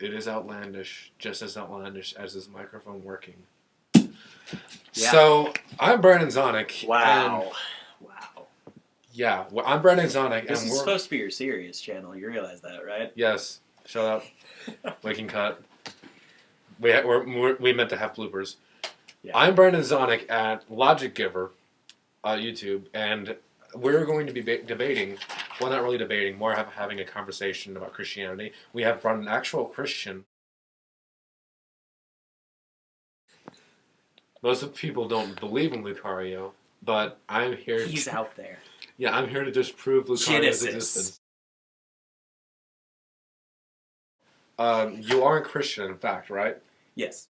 It is outlandish, just as outlandish as this microphone working. Yeah. So, I'm Brandon Zonic. Wow. Yeah, well, I'm Brandon Zonic. This and is supposed to be your serious channel. You realize that, right? Yes. Shut up. We can cut. We meant to have bloopers. Yeah. I'm Brandon Zonic at Logic Giver, YouTube, and we're going to be debating. Well, not really debating. More having a conversation about Christianity. We have brought an actual Christian. Most people don't believe in Lucario, but I'm here. He's out there. Yeah, I'm here to disprove Lucario's Genesis. existence. You are a Christian, in fact, right? Yes.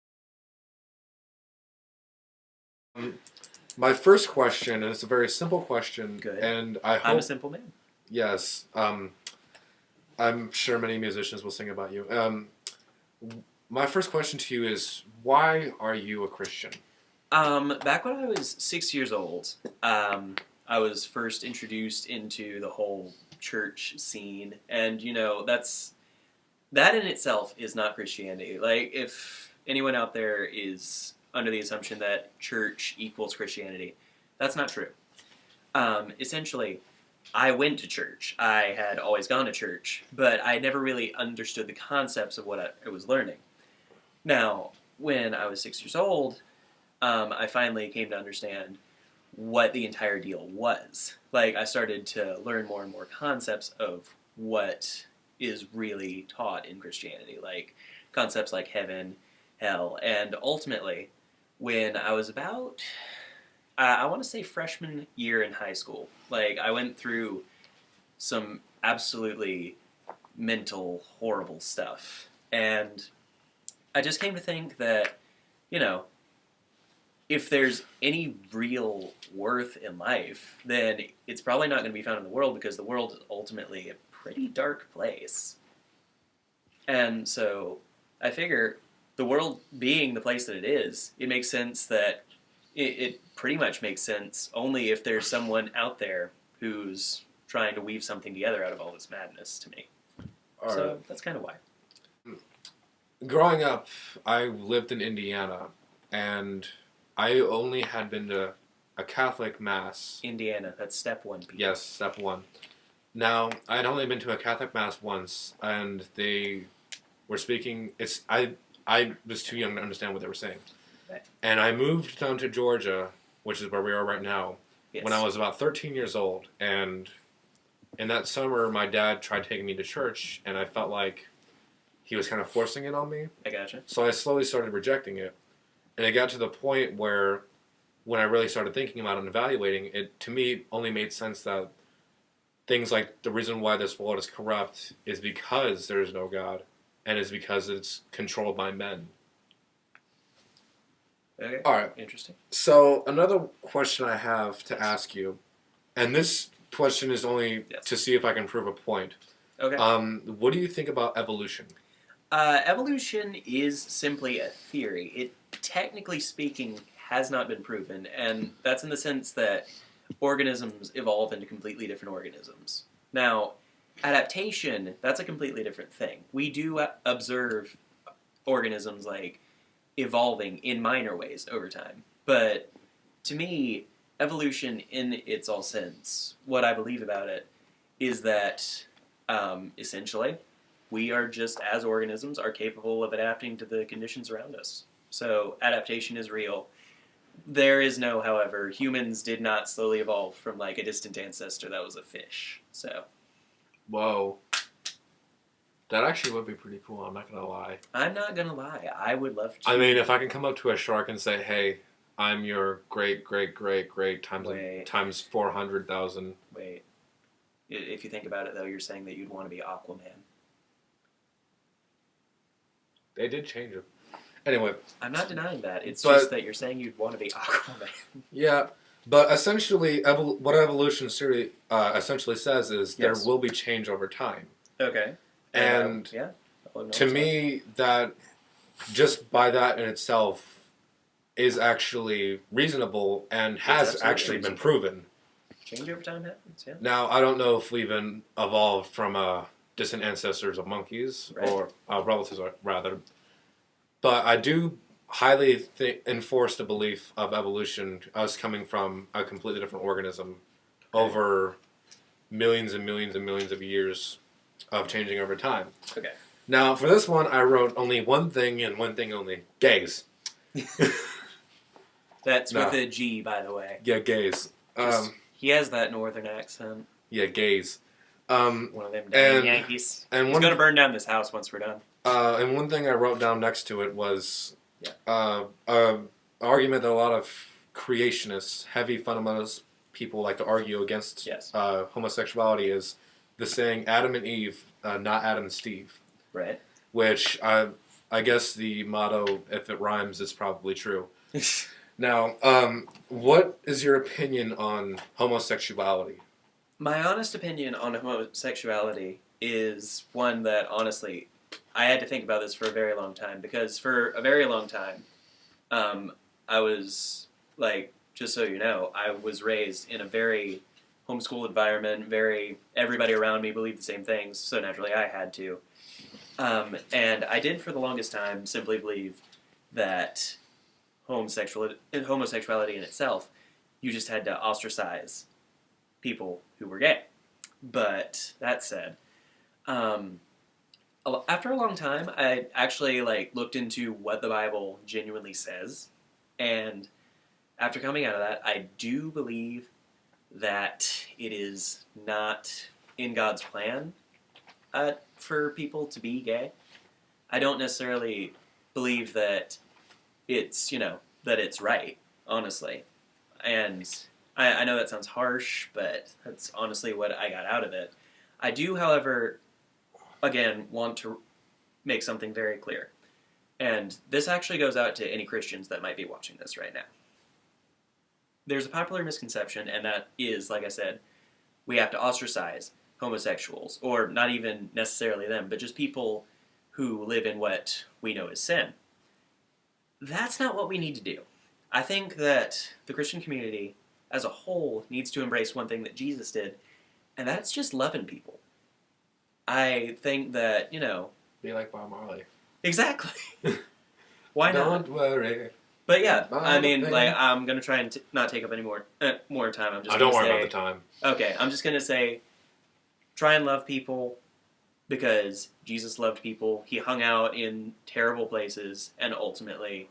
My first question, and it's a very simple question, Good. and I hope... I'm a simple man. Yes. I'm sure many musicians will sing about you. My first question to you is, why are you a Christian? Back when I was 6 years old, I was first introduced into the whole church scene, and that in itself is not Christianity. Like, if anyone out there is under the assumption that church equals Christianity, that's not true. Essentially, I went to church. I had always gone to church, but I never really understood the concepts of what I was learning. Now, when I was 6 years old, I finally came to understand what the entire deal was. Like, I started to learn more and more concepts of what is really taught in Christianity, like concepts like heaven, hell, and ultimately, when I was about, I want to say freshman year in high school, like, I went through some absolutely mental, horrible stuff, and I just came to think that, if there's any real worth in life, then it's probably not going to be found in the world, because the world is ultimately a pretty dark place. And so I figure the world being the place that it is, it makes sense that it pretty much makes sense only if there's someone out there who's trying to weave something together out of all this madness to me. So that's kind of why. Growing up, I lived in Indiana, and I only had been to a Catholic Mass. Indiana, that's step one, Pete. Yes, step one. Now, I had only been to a Catholic Mass once, and they were speaking... I was too young to understand what they were saying. Right. And I moved down to Georgia, which is where we are right now, when I was about 13 years old. And in that summer, my dad tried taking me to church, and I felt like he was kind of forcing it on me. I gotcha. So I slowly started rejecting it. And it got to the point where, when I really started thinking about it and evaluating, it to me only made sense that things like the reason why this world is corrupt is because there is no God, and is because it's controlled by men. Okay. All right. Interesting. So another question I have to ask you, and this question is only to see if I can prove a point. Okay. What do you think about evolution? Evolution is simply a theory. It, technically speaking, has not been proven, and that's in the sense that organisms evolve into completely different organisms. Now, adaptation, that's a completely different thing. We do observe organisms, like, evolving in minor ways over time. But, to me, evolution in its all sense, what I believe about it, is that, essentially, we are just, as organisms, are capable of adapting to the conditions around us. So, adaptation is real. There is no, however, humans did not slowly evolve from, like, a distant ancestor that was a fish. So. Whoa. That actually would be pretty cool, I'm not going to lie. I'm not going to lie. I would love to. I mean, if I can come up to a shark and say, hey, I'm your great times 400,000. Wait. If you think about it, though, you're saying that you'd want to be Aquaman. They did change it. Anyway. I'm not denying that. It's just that you're saying you'd want to be Aquaman. Yeah, but essentially, what evolution essentially says is there will be change over time. Okay. And to me, that just by that in itself is actually reasonable and has actually been proven. Change over time happens, yeah. Now, I don't know if we've evolved from a distant ancestors of monkeys, Right. or relatives, rather. But I do highly enforce the belief of evolution, us coming from a completely different organism over millions and millions and millions of years of changing over time. Okay. Now, for this one, I wrote only one thing and one thing only: gays. That's No. with a G, by the way. Yeah, gays. He has that northern accent. Yeah, gays. One of them damn And- Yankees. and He's one- gonna burn down this house once we're done. And one thing I wrote down next to it was argument that a lot of creationists, heavy fundamentalist people like to argue against Yes. homosexuality is the saying Adam and Eve, not Adam and Steve. Right. Which I guess the motto, if it rhymes, is probably true. Now, what is your opinion on homosexuality? My honest opinion on homosexuality is one that, honestly, I had to think about this for a very long time, because for a very long time, I was, like, just so you know, I was raised in a very homeschool environment, everybody around me believed the same things, so naturally I had to. And I did for the longest time simply believe that homosexuality in itself, you just had to ostracize people who were gay. But that said, after a long time, I actually looked into what the Bible genuinely says, and after coming out of that, I do believe that it is not in God's plan for people to be gay. I don't necessarily believe that it's that it's right, honestly, and I know that sounds harsh, but that's honestly what I got out of it. I do, however, again, want to make something very clear. And this actually goes out to any Christians that might be watching this right now. There's a popular misconception, and that is, like I said, we have to ostracize homosexuals, or not even necessarily them, but just people who live in what we know as sin. That's not what we need to do. I think that the Christian community as a whole needs to embrace one thing that Jesus did, and that's just loving people. I think that, Be like Bob Marley. exactly. Why not? Don't worry. But yeah, Bob I mean, Marley. I'm gonna try and not take up any more time. I'm just. I don't gonna worry say, about the time. Okay, I'm just gonna say, try and love people, because Jesus loved people. He hung out in terrible places, and ultimately,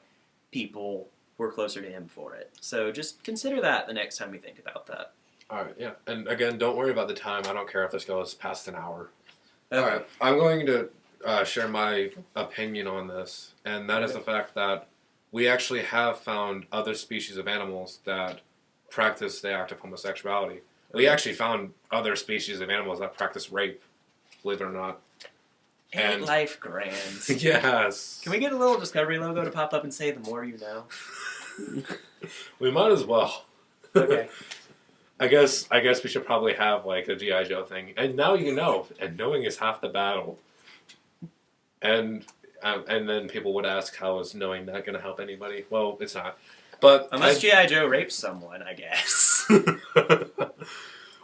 people were closer to him for it. So just consider that the next time you think about that. All right, yeah. And again, don't worry about the time. I don't care if this goes past an hour. Okay. All right, I'm going to share my opinion on this, and that is the fact that we actually have found other species of animals that practice the act of homosexuality. We Okay. actually found other species of animals that practice rape, believe it or not. Ain't And- life grand? Yes. Can we get a little Discovery logo to pop up and say, "The more you know"? We might as well. Okay. I guess we should probably have like a GI Joe thing. And now you know, and knowing is half the battle. And then people would ask, how is knowing not going to help anybody? Well, it's not. But Unless G.I. Joe rapes someone, I guess.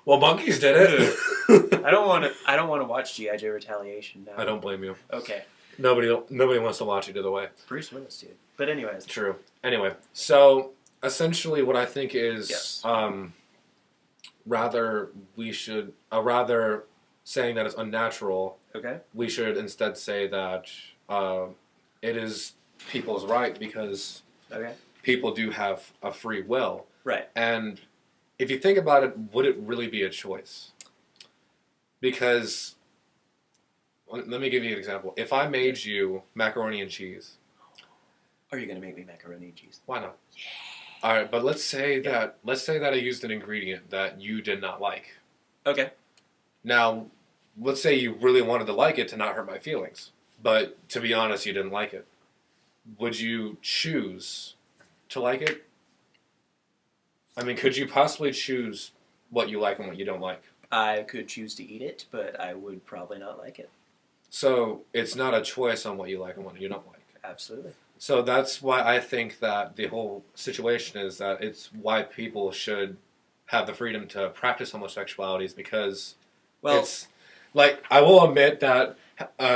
well, monkeys did it. I don't want to watch G.I. Joe Retaliation now. I don't blame you. Okay. Nobody wants to watch it either way. Bruce Willis, dude. But anyways. True. Anyway, so essentially, what I think is, Yes. rather saying that it's unnatural, Okay. we should instead say that it is people's right, because Okay. people do have a free will. Right. And if you think about it, would it really be a choice? Because, let me give you an example. If I made you macaroni and cheese, Are you gonna make me macaroni and cheese? why not? All right, but let's say that I used an ingredient that you did not like. Okay. Now, let's say you really wanted to like it to not hurt my feelings, but to be honest, you didn't like it. Would you choose to like it? I mean, could you possibly choose what you like and what you don't like? I could choose to eat it, but I would probably not like it. So it's not a choice on what you like and what you don't like. Absolutely. So that's why I think that the whole situation is that it's why people should have the freedom to practice homosexuality, is because Well, it's Like, I will admit that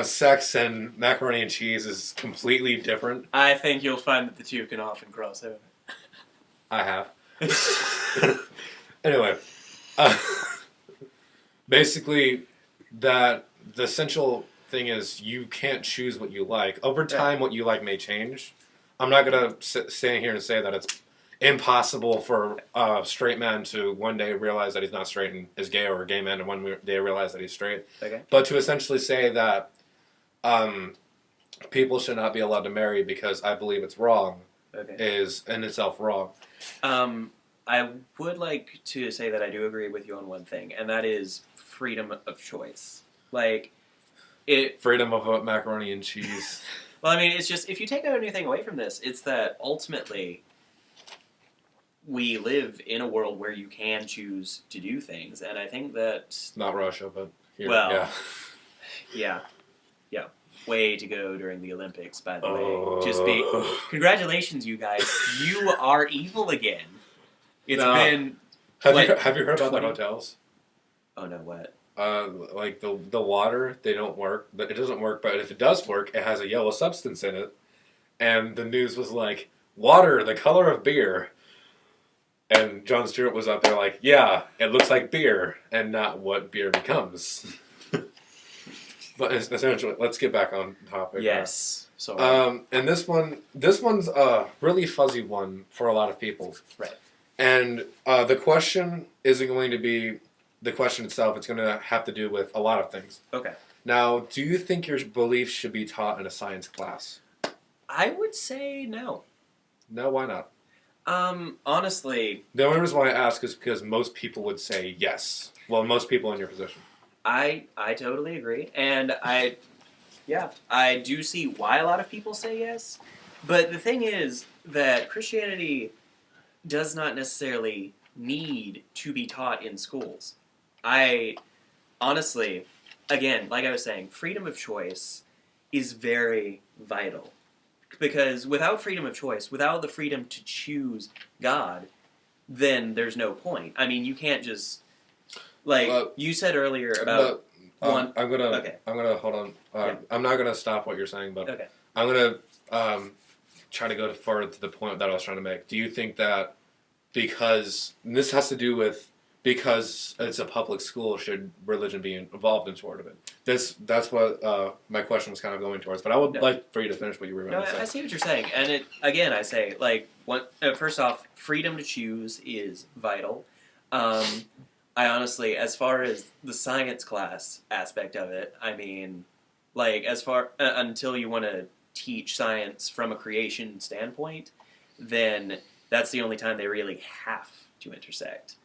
sex and macaroni and cheese is completely different. I think you'll find that the two can often cross over. I have. Anyway, uh, basically, that the essential thing is you can't choose what you like. Over time, what you like may change. I'm not gonna stand here and say that it's impossible for a straight man to one day realize that he's not straight and is gay, or a gay man and one day realize that he's straight. Okay. But to essentially say that people should not be allowed to marry because I believe it's wrong Okay. is in itself wrong. I would like to say that I do agree with you on one thing, and that is freedom of choice. Like, it. Freedom of macaroni and cheese. Well, I mean, it's just, if you take anything away from this, it's that ultimately we live in a world where you can choose to do things, and I think that, Not Russia, but here. Well, yeah. yeah, way to go during the Olympics, by the way. Oh. Congratulations, you guys. You are evil again. It's No. been, Have like, you heard about 20 the hotels? oh no, what? Like the water, they don't work. But it doesn't work. But if it does work, it has a yellow substance in it. And the news was like, water, the color of beer. And Jon Stewart was up there like, yeah, it looks like beer, and not what beer becomes. But essentially, let's get back on topic. Yes. Sorry. And this one's a really fuzzy one for a lot of people. Right. And the question isn't going to be the question itself. It's going to have to do with a lot of things. Okay. Now, do you think your beliefs should be taught in a science class? I would say no. No, why not? Honestly, The only reason why I ask is because most people would say yes. Well, most people in your position. I totally agree, and I do see why a lot of people say yes. But the thing is that Christianity does not necessarily need to be taught in schools. I honestly, again, like I was saying, freedom of choice is very vital. Because without freedom of choice, without the freedom to choose God, then there's no point. I mean, you can't just, like, you said earlier about one. I'm gonna Okay. hold on. Yeah. I'm not gonna stop what you're saying, but Okay. I'm gonna try to go further to the point that I was trying to make. Do you think that because and this has to do with because it's a public school, should religion be involved in sort of it? That's what my question was kind of going towards. But I would No. like for you to finish what you were No, going to say. I see what you're saying, and it again, I say like, first off, freedom to choose is vital. I honestly, as far as the science class aspect of it, I mean, like as far until you want to teach science from a creation standpoint, then that's the only time they really have to intersect.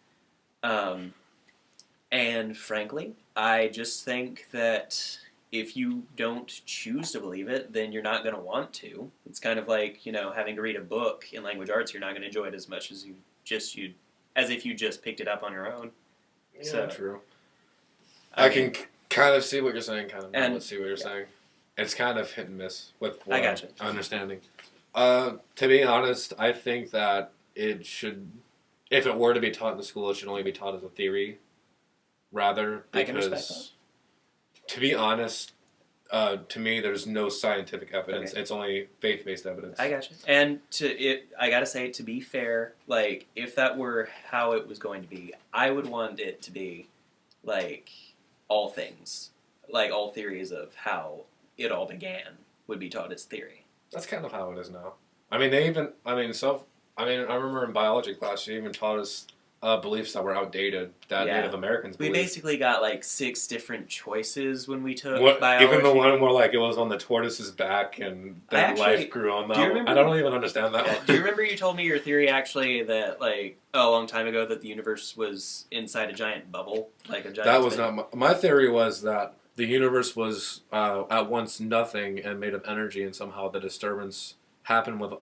And frankly, I just think that if you don't choose to believe it, then you're not going to want to. It's kind of like, having to read a book in language arts. You're not going to enjoy it as much as as if you just picked it up on your own. Yeah, So, true. I I mean, can kind of see what you're saying, kind of And- not see what you're saying. It's kind of hit and miss with I gotcha. understanding. To be honest, I think that it should, if it were to be taught in the school, it should only be taught as a theory, rather. I can respect Because, to be honest, to me, there's no scientific evidence. Okay. It's only faith-based evidence. I gotcha. And I gotta say, to be fair, like if that were how it was going to be, I would want it to be like all things, like all theories of how it all began would be taught as theory. That's kind of how it is now. I mean, I remember in biology class, they even taught us beliefs that were outdated that Yeah. Native Americans We believed. basically got like 6 different choices when we took What, biology. even the one where like it was on the tortoise's back and I then actually- life grew on that. do you one. remember- I don't even understand that Yeah, one. do you remember you told me your theory actually that like a long time ago that the universe was inside a giant bubble, like a giant. That was spinning- not my theory. Was that the universe was at once nothing and made of energy, and somehow the disturbance happened with